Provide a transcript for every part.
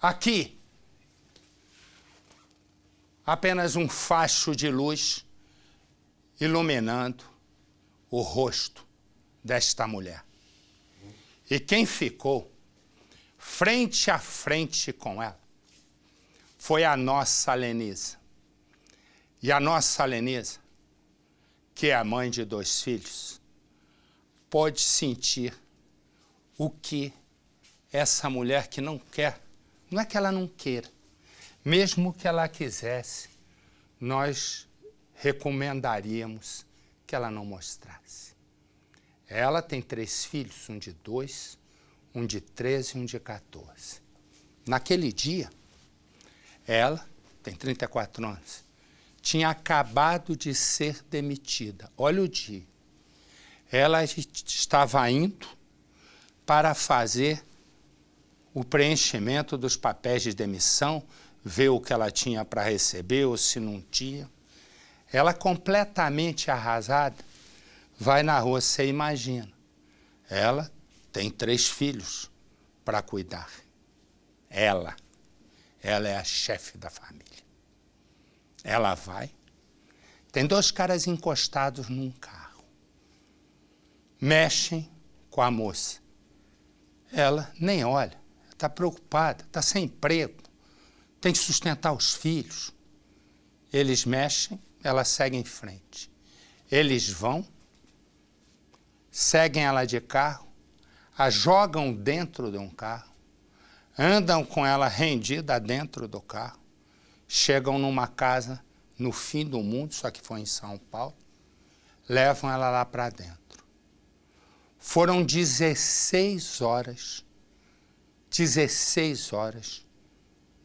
Aqui, apenas um facho de luz iluminando o rosto desta mulher. E quem ficou frente a frente com ela foi a nossa Lenisa. E a nossa Lenisa, que é a mãe de 2 filhos, pode sentir o que essa mulher que não quer, não é que ela não queira, mesmo que ela quisesse, nós recomendaríamos que ela não mostrasse. Ela tem 3 filhos, um de 2, um de 13 e um de 14. Naquele dia, ela, tem 34 anos, tinha acabado de ser demitida. Olha o dia. Ela estava indo para fazer o preenchimento dos papéis de demissão, ver o que ela tinha para receber ou se não tinha. Ela completamente arrasada, vai na rua, você imagina. Ela tem 3 filhos para cuidar. Ela é a chefe da família. Ela vai, tem 2 caras encostados num carro. Mexem com a moça. Ela nem olha, está preocupada, está sem emprego, tem que sustentar os filhos. Eles mexem, ela segue em frente. Eles vão, seguem ela de carro, a jogam dentro de um carro, andam com ela rendida dentro do carro, chegam numa casa no fim do mundo, só que foi em São Paulo, levam ela lá para dentro. Foram 16 horas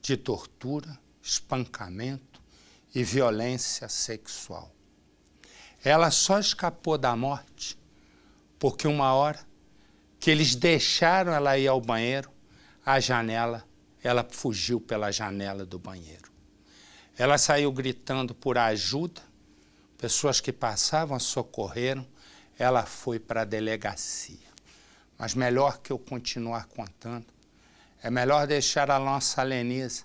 de tortura, espancamento e violência sexual. Ela só escapou da morte porque uma hora que eles deixaram ela ir ao banheiro, a janela, ela fugiu pela janela do banheiro. Ela saiu gritando por ajuda, pessoas que passavam a socorreram, ela foi para a delegacia. Mas melhor que eu continuar contando, é melhor deixar a nossa Lenisa,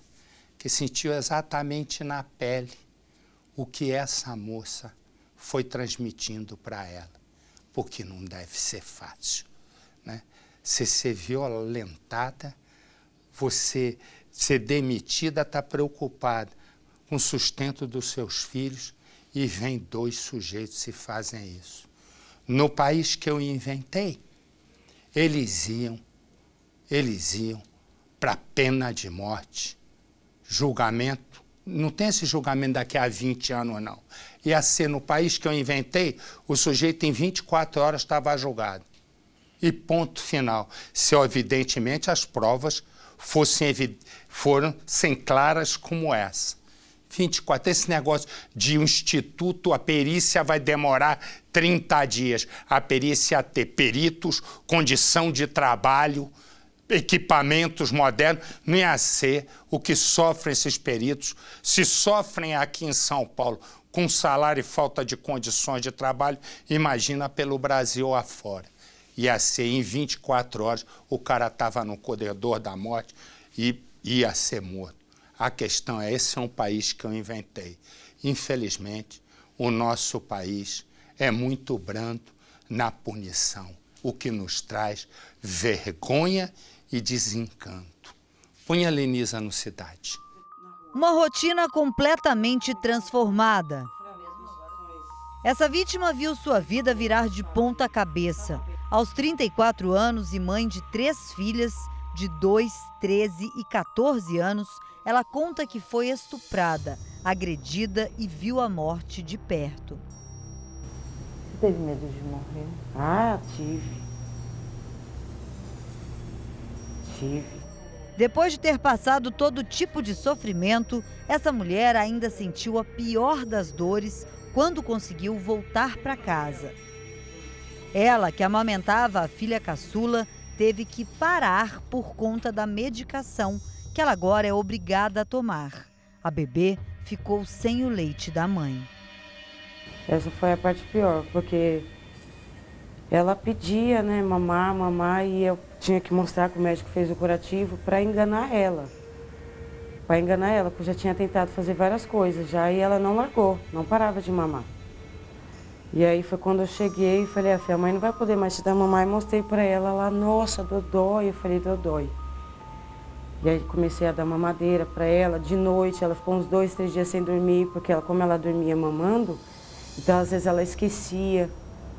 que sentiu exatamente na pele o que essa moça foi transmitindo para ela, porque não deve ser fácil, né? Você ser violentada, você ser demitida, está preocupada com o sustento dos seus filhos e vem 2 sujeitos e fazem isso. No país que eu inventei, eles iam para a pena de morte, julgamento. Não tem esse julgamento daqui a 20 anos, não. Ia ser no país que eu inventei, o sujeito em 24 horas estava julgado. E ponto final. Se, evidentemente, as provas foram sem claras como essa. 24, esse negócio de um instituto, a perícia vai demorar 30 dias. A perícia ia ter peritos, condição de trabalho, equipamentos modernos, não ia ser o que sofrem esses peritos. Se sofrem aqui em São Paulo com salário e falta de condições de trabalho, imagina pelo Brasil afora. Ia ser em 24 horas, o cara estava no corredor da morte e ia ser morto. A questão é, esse é um país que eu inventei. Infelizmente, o nosso país é muito brando na punição, o que nos traz vergonha e desencanto. Põe a Lenisa no Cidade. Uma rotina completamente transformada. Essa vítima viu sua vida virar de ponta cabeça. Aos 34 anos e mãe de 3 filhas, de 2, 13 e 14 anos, ela conta que foi estuprada, agredida e viu a morte de perto. Você teve medo de morrer? Ah, tive. Depois de ter passado todo tipo de sofrimento, essa mulher ainda sentiu a pior das dores quando conseguiu voltar para casa. Ela, que amamentava a filha caçula, teve que parar por conta da medicação que ela agora é obrigada a tomar. A bebê ficou sem o leite da mãe. Essa foi a parte pior, porque ela pedia, né, mamar, e eu tinha que mostrar que o médico fez o curativo para enganar ela. para enganar ela, porque eu já tinha tentado fazer várias coisas já, e ela não largou, não parava de mamar. E aí foi quando eu cheguei e falei, a mãe não vai poder mais te dar mamar, e mostrei para ela lá, nossa, Dodói, eu falei, Dodói. E aí comecei a dar mamadeira para ela, de noite, ela ficou uns 2, 3 dias sem dormir, porque como ela dormia mamando, então às vezes ela esquecia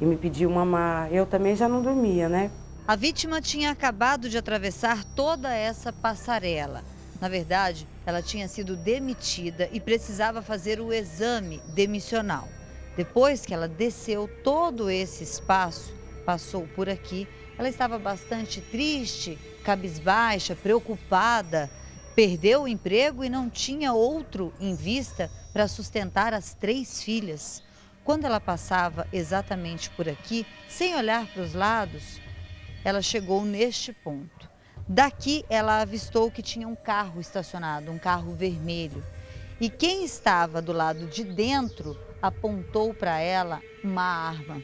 e me pediu mamar, eu também já não dormia, né? A vítima tinha acabado de atravessar toda essa passarela. Na verdade, ela tinha sido demitida e precisava fazer o exame demissional. Depois que ela desceu todo esse espaço, passou por aqui, ela estava bastante triste, cabisbaixa, preocupada. Perdeu o emprego e não tinha outro em vista para sustentar as 3 filhas. Quando ela passava exatamente por aqui, sem olhar para os lados, ela chegou neste ponto. Daqui ela avistou que tinha um carro estacionado, um carro vermelho. E quem estava do lado de dentro apontou para ela uma arma.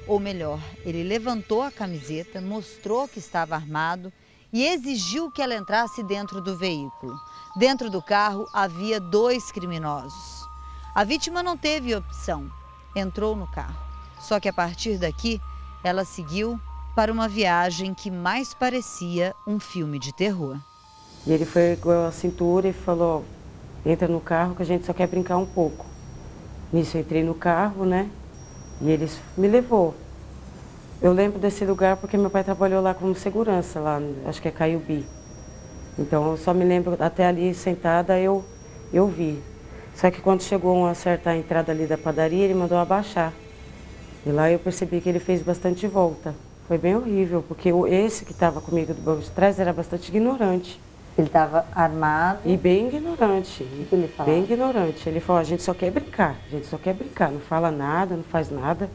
Ou melhor, ele levantou a camiseta, mostrou que estava armado e exigiu que ela entrasse dentro do veículo. Dentro do carro havia 2 criminosos. A vítima não teve opção, entrou no carro. Só que a partir daqui, ela seguiu para uma viagem que mais parecia um filme de terror. E ele foi com a cintura e falou, entra no carro que a gente só quer brincar um pouco. Nisso eu entrei no carro, né? E eles me levou. Eu lembro desse lugar porque meu pai trabalhou lá como segurança, lá, acho que é Caiubi. Então eu só me lembro, até ali sentada eu vi. Só que quando chegou uma certa entrada ali da padaria, ele mandou abaixar. E lá eu percebi que ele fez bastante volta. Foi bem horrível, porque esse que estava comigo do banco de trás era bastante ignorante. Ele estava armado? E bem ignorante. O que ele falava? Bem ignorante. Ele falou, a gente só quer brincar, não fala nada, não faz nada.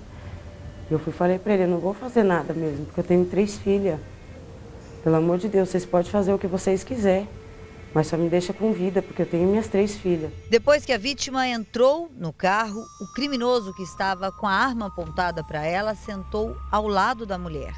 Eu falei para ele, eu não vou fazer nada mesmo, porque eu tenho 3 filhas. Pelo amor de Deus, vocês podem fazer o que vocês quiserem, mas só me deixa com vida, porque eu tenho minhas 3 filhas. Depois que a vítima entrou no carro, o criminoso que estava com a arma apontada para ela sentou ao lado da mulher.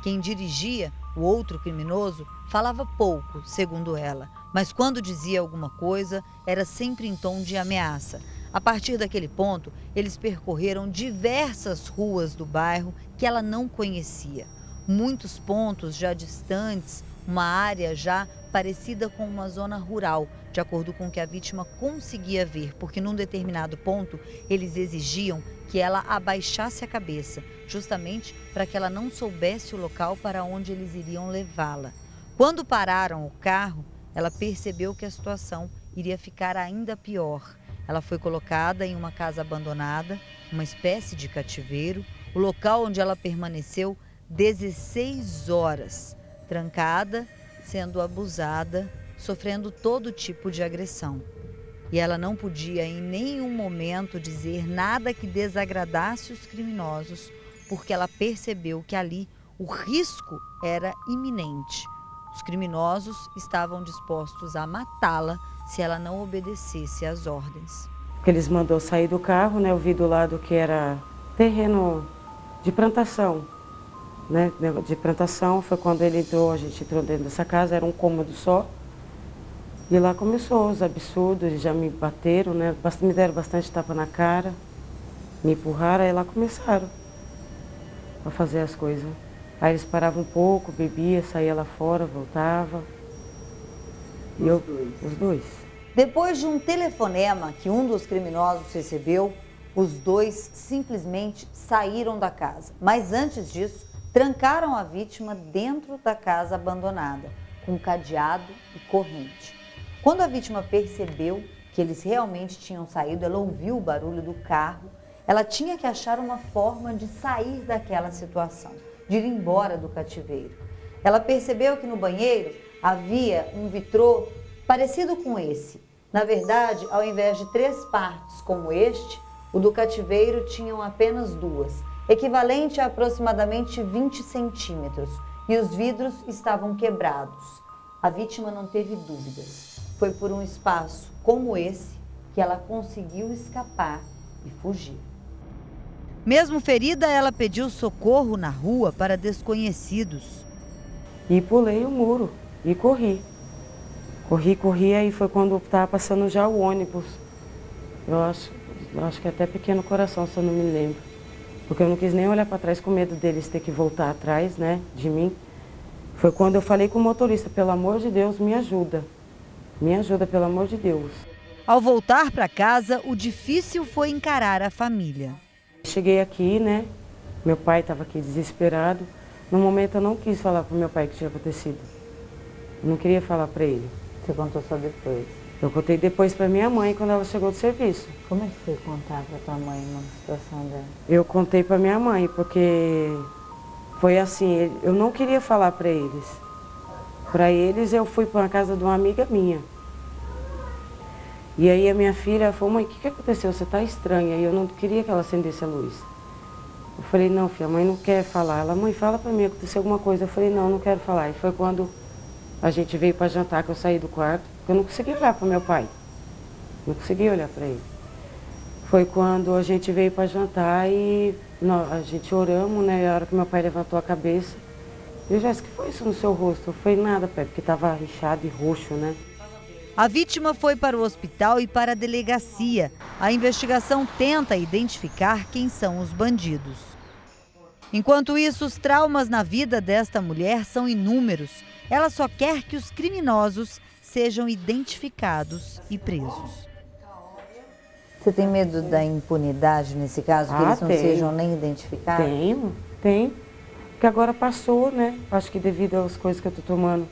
Quem dirigia, o outro criminoso, falava pouco, segundo ela, mas quando dizia alguma coisa, era sempre em tom de ameaça. A partir daquele ponto, eles percorreram diversas ruas do bairro que ela não conhecia. Muitos pontos já distantes, uma área já parecida com uma zona rural, de acordo com o que a vítima conseguia ver, porque num determinado ponto eles exigiam que ela abaixasse a cabeça, justamente para que ela não soubesse o local para onde eles iriam levá-la. Quando pararam o carro, ela percebeu que a situação iria ficar ainda pior. Ela foi colocada em uma casa abandonada, uma espécie de cativeiro, o local onde ela permaneceu 16 horas, trancada, sendo abusada, sofrendo todo tipo de agressão. E ela não podia em nenhum momento dizer nada que desagradasse os criminosos, porque ela percebeu que ali o risco era iminente. Os criminosos estavam dispostos a matá-la se ela não obedecesse às ordens. Porque eles mandou sair do carro, né? Eu vi do lado que era terreno de plantação, né? De plantação, foi quando ele entrou, a gente entrou dentro dessa casa, era um cômodo só. E lá começou os absurdos, eles já me bateram, né? Me deram bastante tapa na cara, me empurraram, aí lá começaram a fazer as coisas. Aí eles paravam um pouco, bebia, saía lá fora, voltava. Os dois. Depois de um telefonema que um dos criminosos recebeu, os 2 simplesmente saíram da casa. Mas antes disso, trancaram a vítima dentro da casa abandonada, com cadeado e corrente. Quando a vítima percebeu que eles realmente tinham saído, ela ouviu o barulho do carro, ela tinha que achar uma forma de sair daquela situação, de ir embora do cativeiro. Ela percebeu que no banheiro havia um vitrô parecido com esse. Na verdade, ao invés de 3 partes como este, o do cativeiro tinham apenas 2, equivalente a aproximadamente 20 centímetros, e os vidros estavam quebrados. A vítima não teve dúvidas. Foi por um espaço como esse que ela conseguiu escapar e fugir. Mesmo ferida, ela pediu socorro na rua para desconhecidos. E pulei o muro e corri. Corri, aí foi quando estava passando já o ônibus. Eu acho que até Pequeno Coração, se eu não me lembro. Porque eu não quis nem olhar para trás com medo deles ter que voltar atrás, né, de mim. Foi quando eu falei com o motorista, pelo amor de Deus, me ajuda, pelo amor de Deus. Ao voltar para casa, o difícil foi encarar a família. Cheguei aqui, né, meu pai estava aqui desesperado. No momento eu não quis falar para o meu pai o que tinha acontecido. Eu não queria falar para ele. Você contou só depois? Eu contei depois para minha mãe quando ela chegou do serviço. Como é que foi contar para tua mãe uma situação dela? Eu contei para minha mãe, porque foi assim, eu não queria falar para eles. Para eles eu fui para a casa de uma amiga minha. E aí a minha filha falou, mãe, o que aconteceu? Você está estranha. E eu não queria que ela acendesse a luz. Eu falei, não, filha, a mãe não quer falar. Ela, mãe, fala para mim, aconteceu alguma coisa. Eu falei, não quero falar. E foi quando a gente veio para jantar, que eu saí do quarto, porque eu não consegui olhar para o meu pai. Não consegui olhar para ele. Foi quando a gente veio para jantar e a gente oramos, né? E a hora que meu pai levantou a cabeça, ele disse, o que foi isso no seu rosto? Eu falei, nada, pai, porque estava inchado e roxo, né? A vítima foi para o hospital e para a delegacia. A investigação tenta identificar quem são os bandidos. Enquanto isso, os traumas na vida desta mulher são inúmeros. Ela só quer que os criminosos sejam identificados e presos. Você tem medo da impunidade nesse caso, que eles não sejam nem identificados? Tenho. Porque agora passou, né? Acho que devido às coisas que eu estou tomando,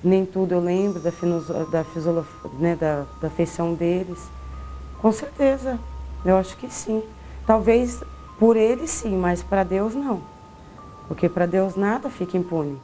nem tudo eu lembro da feição deles. Com certeza, eu acho que sim. Talvez por eles sim, mas para Deus não. Porque para Deus nada fica impune.